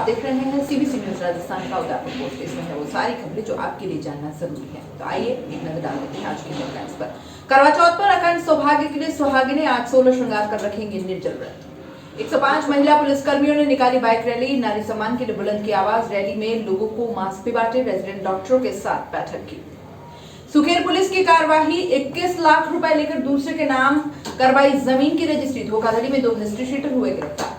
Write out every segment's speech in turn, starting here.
देख रहे हैं सीबीसी न्यूज राजस्थान का उदयपुर पोस्ट। इसमें है वो सारी खबरें जो आपके लिए जानना जरूरी है। तो आइए एक नजर डाल देते हैं आज की हेडलाइंस पर। करवा चौथ पर अखंड सौभाग्य के लिए सुहागिनें आज 16 श्रृंगार कर रखेंगे निर्जल व्रत। 105 महिला पुलिसकर्मियों ने निकाली बाइक रैली। नारी सम्मान के लिए बुलंद की आवाज। रैली में लोगों को मास्क भी बांटे। रेजिडेंट डॉक्टरों के साथ बैठक की। सुखेर पुलिस की कार्यवाही। 21 लाख रुपए लेकर दूसरे के नाम करवाई जमीन की रजिस्ट्री। धोखाधड़ी में 2 हिस्ट्री शीटर हुए गिरफ्तार।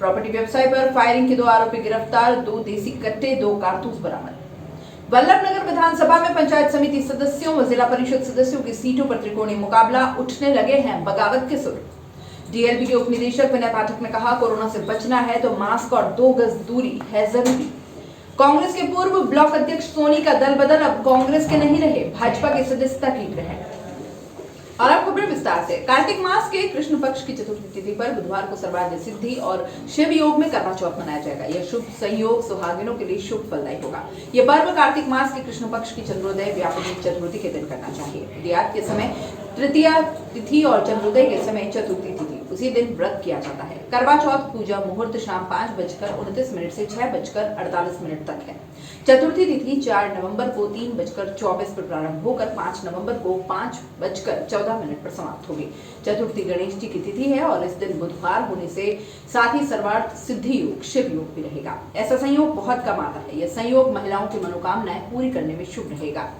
प्रॉपर्टी व्यवसाय पर फायरिंग के 2 आरोपी गिरफ्तार। 2 देसी कट्टे 2 कारतूस बरामद। वल्लभनगर विधानसभा में पंचायत समिति सदस्यों व जिला परिषद सदस्यों की सीटों पर त्रिकोणीय मुकाबला। उठने लगे हैं बगावत के सुर। डीएलपी के उप निदेशक विनय पाठक ने कहा, कोरोना से बचना है तो मास्क और 2 गज दूरी है जरूरी। कांग्रेस के पूर्व ब्लॉक अध्यक्ष सोनी का दल बदल, अब कांग्रेस के नहीं रहे, भाजपा की सदस्यता की ग्रहण। और अब खबरें विस्तार से। कार्तिक मास के कृष्ण पक्ष की चतुर्थी तिथि पर बुधवार को सर्वार्थ सिद्धि और शिव योग में करवा चौथ मनाया जाएगा। यह शुभ संयोग सुहागिनों के लिए शुभ फलदायी होगा। यह पर्व कार्तिक मास के कृष्ण पक्ष की चंद्रोदय व्यापक चतुर्थी के दिन करना चाहिए। उदयात के समय तृतीया तिथि और चंद्रोदय के समय चतुर्थी तिथि, उसी दिन व्रत किया जाता है। करवा चौथ पूजा मुहूर्त शाम 5:29 से 6:48 तक है। चतुर्थी तिथि 4 नवंबर को 3:24 पर प्रारंभ होकर 5 नवंबर को 5:14 पर समाप्त होगी। चतुर्थी गणेश जी की तिथि है और इस दिन बुधवार होने से साथ ही सर्वार्थ सिद्धि योग शिव योग भी रहेगा। ऐसा संयोग बहुत कम आता है। यह संयोग महिलाओं की मनोकामनाएं पूरी करने में शुभ रहेगा।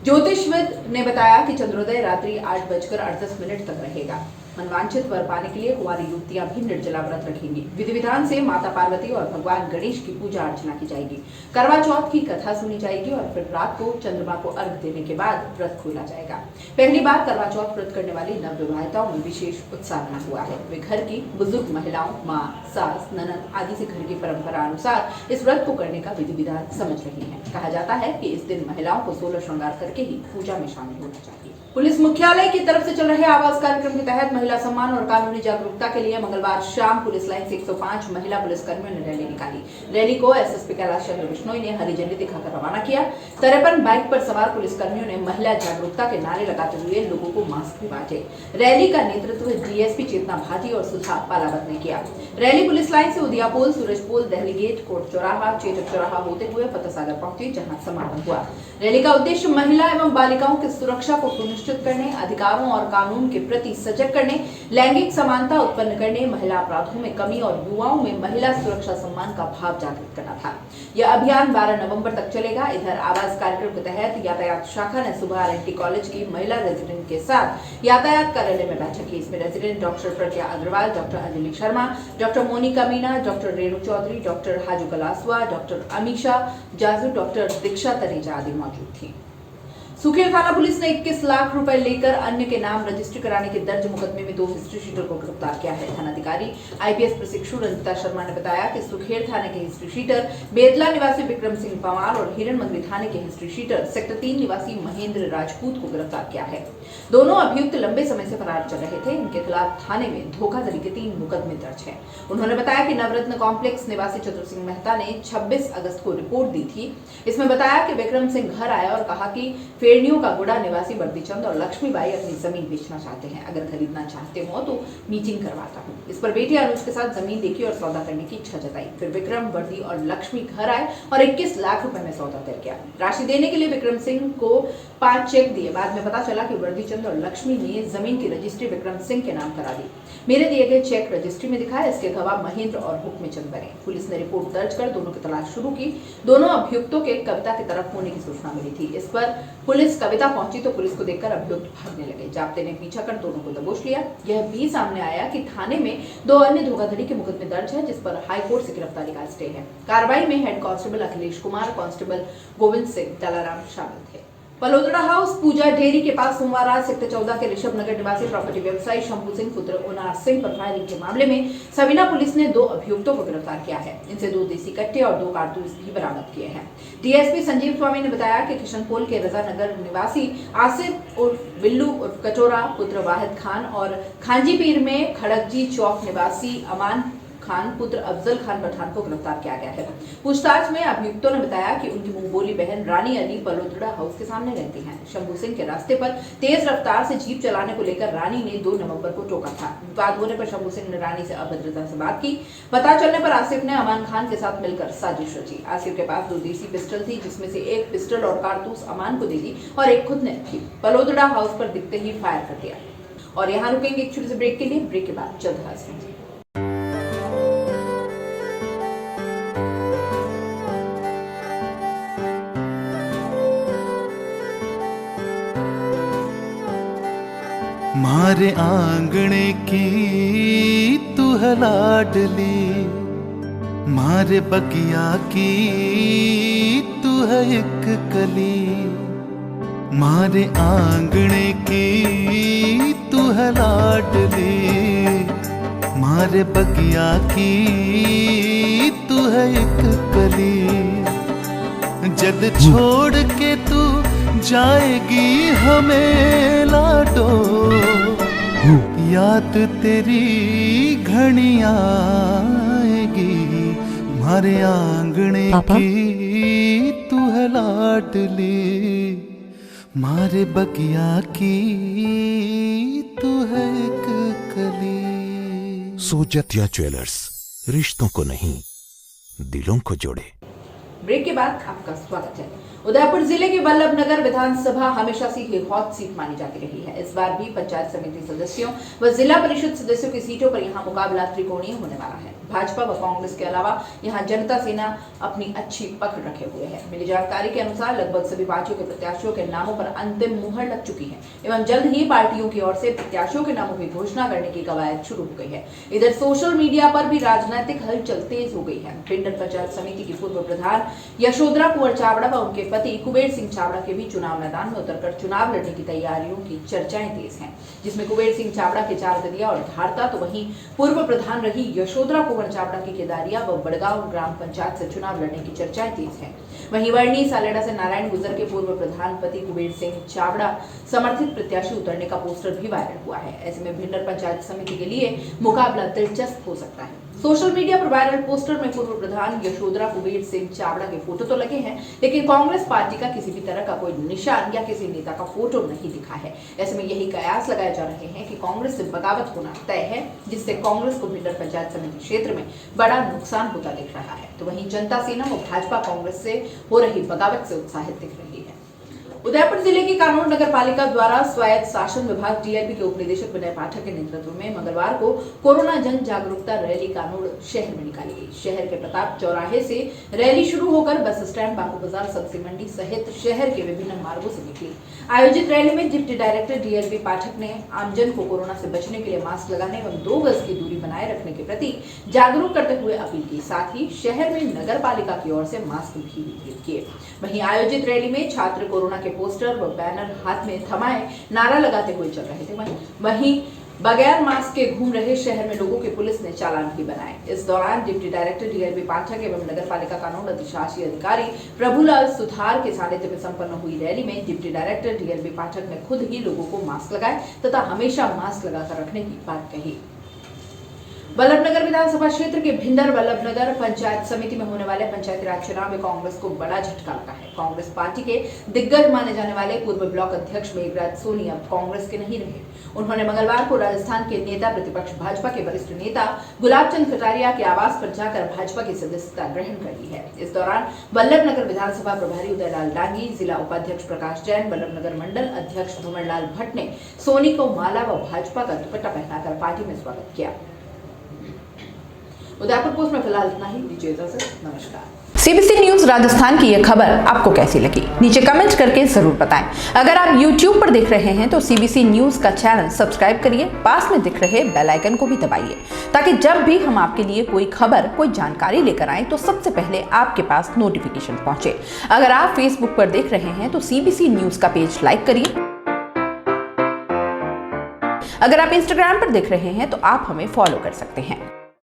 ज्योतिषविद ने बताया कि चंद्रोदय रात्रि 8:38 तक रहेगा। मनवांछित वर पाने के लिए कुंवारी युवतियां भी निर्जला व्रत रखेंगी। विधि विधान से माता पार्वती और भगवान गणेश की पूजा अर्चना की जाएगी। करवा चौथ की कथा सुनी जाएगी और फिर रात को चंद्रमा को अर्घ देने के बाद व्रत खोला जाएगा। पहली बार करवा चौथ व्रत करने वाली नवविवाहिताओं में विशेष उत्साह बना हुआ है। वे घर की बुजुर्ग महिलाओं, माँ, सास, ननद आदि से घर की परंपरा अनुसार इस व्रत को करने का विधि विधान समझ रही है। कहा जाता है कि इस दिन महिलाओं को 16 श्रृंगार करके ही पूजा में शामिल होना चाहिए। पुलिस मुख्यालय की तरफ से चल रहे आवास कार्यक्रम के तहत महिला सम्मान और कानूनी जागरूकता के लिए मंगलवार शाम पुलिस लाइन से 105 महिला पुलिसकर्मियों ने रैली निकाली। रैली को एसएसपी कैलाश चंद्र बिश्नोई ने हरी झंडी दिखाकर रवाना किया। 53 बाइक पर सवार पुलिसकर्मियों ने महिला जागरूकता के नारे लगाते हुए लोगों को मास्क भी बांटे। रैली का नेतृत्व डीएसपी चेतना भाटी और सुधा पालावत ने किया। रैली पुलिस लाइन से उदियापुल, सूरजपुल, दहली गेट, कोट चौराहा, चेतक चौराहा होते हुए फतेह सागर पहुंची, जहां समापन हुआ। रैली का उद्देश्य महिला एवं बालिकाओं की सुरक्षा को सुनिश्चित करने, अधिकारों और कानून के प्रति सजग करने, लैंगिक समानता उत्पन्न करने, महिला अपराधों में कमी और युवाओं में महिला सुरक्षा सम्मान का भाव जागृत करना था। यह अभियान 12 नवंबर तक चलेगा। इधर आवास कार्यक्रम के तहत यातायात शाखा ने सुबह आरएनटी कॉलेज की महिला रेजिडेंट के साथ यातायात कार्यालय में बैठक की। इसमें resident doctor Pragya Agarwal, doctor Anjali Sharma, doctor Monika Meena, doctor Renu Chaudhary, doctor Haju Kalaswa, doctor Amisha Jaju, doctor Diksha Taneja आदि मौजूद थी। सुखेर थाना पुलिस ने 21 लाख रुपए लेकर अन्य के नाम रजिस्ट्री कराने के दर्ज मुकदमे में 2 हिस्ट्री शीटर को गिरफ्तार किया है। थानाधिकारी आईपीएस प्रशिक्षु रंजिता शर्मा ने बताया कि सुखेर थाने के हिस्ट्री शीटर बेतला निवासी विक्रम सिंह पवार और हिरन मंगरी थाने के हिस्ट्री शीटर सेक्टर 3 निवासी महेंद्र राजपूत को गिरफ्तार किया है। दोनों अभियुक्त लंबे समय से फरार चल रहे थे। इनके खिलाफ थाने में धोखाधड़ी के 3 मुकदमे दर्ज है। उन्होंने बताया कि नवरत्न कॉम्प्लेक्स निवासी चतुर सिंह मेहता ने 26 अगस्त को रिपोर्ट दी थी। इसमें बताया कि विक्रम सिंह घर आया और कहा कि फेड़नियों का गुड़ा निवासी बर्दीचंद और लक्ष्मीबाई अपनी जमीन बेचना चाहते हैं। अगर खरीदना चाहते हो तो मीटिंग करवाता हूँ। इस पर बेटे अनुज के साथ जमीन देखी और सौदा करने की इच्छा जताई। फिर विक्रम, वर्दी और लक्ष्मी घर आए और 21 लाख रुपए में सौदा तय किया। राशि देने के लिए विक्रम सिंह को 5 चेक दिए। बाद में पता चला कि वर्दीचंद और लक्ष्मी ने जमीन की रजिस्ट्री विक्रम सिंह के नाम करा दी। मेरे दिए गए चेक रजिस्ट्री में दिखा है। इसके गवाह महेंद्र और हुक्मचंद बने। पुलिस ने रिपोर्ट दर्ज कर दोनों की तलाश शुरू की। दोनों अभियुक्तों के कविता की तरफ होने की सूचना मिली थी। इस पर पुलिस कविता पहुंची तो पुलिस को देखकर अभियुक्त भागने लगे। जाप्ते ने पीछा कर दोनों को दबोच लिया। यह भी सामने आया कि थाने में 2 अन्य धोखाधड़ी के मुकदमे दर्ज है, जिस पर हाईकोर्ट से गिरफ्तारी का स्टे है। कार्रवाई में head constable Akhilesh Kumar, constable Govind Singh Dalaram शामिल थे। पलोदड़ा हाउस पूजा डेयरी के पास सोमवार रात सेक्टर 14 के ऋषभ नगर निवासी प्रॉपर्टी व्यवसायी शंभू सिंह पुत्र उनार सिंह पर फायरिंग के मामले में सविना पुलिस ने 2 अभियुक्तों को गिरफ्तार किया है। इनसे 2 देसी कट्टे और 2 कारतूस भी बरामद किए हैं। डीएसपी संजीव स्वामी ने बताया कि किशनपोल के रजा नगर निवासी आसिफ उर्फ बिल्लू उर्फ कटोरा पुत्र वाहिद खान और खांजीपीर में खड़कजी चौक निवासी अमान खान पुत्र अफजल खान पठान को गिरफ्तार किया गया है। पूछताछ में अभियुक्तों ने बताया कि उनकी मुंहबोली बहन रानी अली पलोदड़ा हाउस के सामने रहती हैं। शंभू सिंह के रास्ते पर तेज रफ्तार से जीप चलाने को लेकर रानी ने 2 नवंबर को टोका था। विवाद होने पर शंभू सिंह ने रानी से अभद्रता से बात की। पता चलने पर आसिफ ने अमान खान के साथ मिलकर साजिश रची। आसिफ के पास 2 देसी पिस्टल थी, जिसमें से एक पिस्टल और कारतूस अमान को दे दी और एक खुद ने रखी। पलोदड़ा हाउस पर दिखते ही फायर कर दिया। और यहाँ रुकेंगे एक छोटे से ब्रेक के लिए। ब्रेक के बाद जल्द हाजिर होंगे। मारे आंगणे की तू है लाडली, मारे बगिया की तू है एक कली, मारे आंगणे की तू है लाडली, मारे बगिया की तू है एक कली। जद छोड़ के तू जाएगी हमें लाडो, याद तेरी घनी आएगी, मारे आंगणे की तू है लाडली, मारे बगिया की तू है एक कली। सोजतिया ज्वेलर्स, रिश्तों को नहीं दिलों को जोड़े। ब्रेक के बाद आपका स्वागत है। उदयपुर जिले की वल्लभनगर विधानसभा हमेशा से ही हॉट सीट मानी जाती रही है। इस बार भी पंचायत समिति सदस्यों व जिला परिषद सदस्यों की सीटों पर यहां मुकाबला त्रिकोणीय होने वाला है। भाजपा व कांग्रेस के अलावा यहां जनता सेना अपनी अच्छी पकड़ रखे हुए है। मिली जानकारी के अनुसार लगभग सभी पार्टियों के प्रत्याशियों के नामों पर अंतिम मुहर लग चुकी है एवं जल्द ही पार्टियों की ओर से प्रत्याशियों के नामों की घोषणा करने की कवायद शुरू हो गई है। इधर सोशल मीडिया पर भी राजनीतिक हलचल तेज हो गई है। पिंडर पंचायत समिति की पूर्व प्रधान यशोधरा कुंवर चावड़ा व उनके पति कुबेर सिंह चावड़ा के भी चुनाव मैदान में उतरकर चुनाव लड़ने की तैयारियों की चर्चाएं तेज हैं, जिसमें कुबेर सिंह चावड़ा के 4 दलिया और धारता, तो वहीं पूर्व प्रधान रही यशोधरा कुंवर चावड़ा की केदारिया व बड़गांव ग्राम पंचायत से चुनाव लड़ने की चर्चाएं तेज हैं। वहीं वर्णी सालेड़ा से नारायण गुजर के पूर्व प्रधान पति कुबेर सिंह चावड़ा समर्थित प्रत्याशी उतरने का पोस्टर भी वायरल हुआ है। ऐसे में भिंडर पंचायत समिति के लिए मुकाबला दिलचस्प हो सकता है। सोशल मीडिया पर वायरल पोस्टर में पूर्व प्रधान यशोधरा कुबेर सिंह चावड़ा के फोटो तो लगे हैं, लेकिन कांग्रेस पार्टी का किसी भी तरह का कोई निशान या किसी नेता का फोटो नहीं दिखा है। ऐसे में यही कयास लगाए जा रहे हैं कि कांग्रेस से बगावत होना तय है, जिससे कांग्रेस को भिंडर पंचायत समिति क्षेत्र में बड़ा नुकसान होता दिख रहा है। तो वहीं जनता सेना व भाजपा कांग्रेस से हो रही बगावत से उत्साहित दिख रही है। उदयपुर जिले की कानून नगर पालिका द्वारा स्वायत्त शासन विभाग डीएलपी के उपनिदेशक विनय पाठक के नेतृत्व में मंगलवार को कोरोना जन जागरूकता रैली कानून शहर में निकाली गई। शहर के प्रताप चौराहे से रैली शुरू होकर बस स्टैंड, बापू बाजार, सब्जी मंडी सहित शहर के विभिन्न मार्गों से निकली। आयोजित रैली में डिप्टी डायरेक्टर डीएलपी पाठक ने आमजन को कोरोना से बचने के लिए मास्क लगाने एवं 2 गज की दूरी बनाए रखने के प्रति जागरूक करते हुए अपील की। साथ ही शहर में नगर पालिका की ओर से मास्क भी वितरित किए। वहीं आयोजित रैली में छात्र कोरोना के पोस्टर व बैनर हाथ में थमाए नारा लगाते हुए चल रहे थे। वहीं बगैर मास्क के घूम रहे शहर में लोगों के पुलिस ने चालान भी बनाए। इस दौरान डिप्टी डायरेक्टर डीएलपी पाठक एवं नगर पालिका कानून अधिशासी अधिकारी प्रभुलाल सुथार के सानिध्य में संपन्न हुई रैली में डिप्टी डायरेक्टर डीएलपी पाठक ने खुद ही लोगों को मास्क लगाए तथा हमेशा मास्क लगाकर रखने की बात कही। वल्लभनगर विधानसभा क्षेत्र के भिंडर वल्लभनगर पंचायत समिति में होने वाले पंचायती राज चुनाव में कांग्रेस को बड़ा झटका लगा है। कांग्रेस पार्टी के दिग्गज माने जाने वाले पूर्व ब्लॉक अध्यक्ष मेघराज सोनी अब कांग्रेस के नहीं रहे। उन्होंने मंगलवार को राजस्थान के नेता प्रतिपक्ष भाजपा के वरिष्ठ नेता गुलाब चंद कटारिया के आवास पर जाकर भाजपा की सदस्यता ग्रहण कर ली है। इस दौरान वल्लभनगर विधानसभा प्रभारी उदयलाल डांगी, जिला उपाध्यक्ष प्रकाश जैन, वल्लभनगर मंडल अध्यक्ष भंवरलाल भट्ट ने सोनी को माला व भाजपा का दुपट्टा पहनाकर पार्टी में स्वागत किया। उदयपुर पोस्ट में फिलहाल इतना ही। दीजिए इजाजत, नमस्कार। सीबीसी न्यूज राजस्थान की यह खबर आपको कैसी लगी, नीचे कमेंट करके जरूर बताएं। अगर आप YouTube पर देख रहे हैं तो सीबीसी न्यूज का चैनल सब्सक्राइब करिए, पास में दिख रहे बेल आइकन को भी दबाइए, ताकि जब भी हम आपके लिए कोई खबर, कोई जानकारी लेकर आए तो सबसे पहले आपके पास नोटिफिकेशन पहुंचे। अगर आप फेसबुक पर देख रहे हैं तो सीबीसी न्यूज का पेज लाइक करिए। अगर आप इंस्टाग्राम पर देख रहे हैं तो आप हमें फॉलो कर सकते हैं।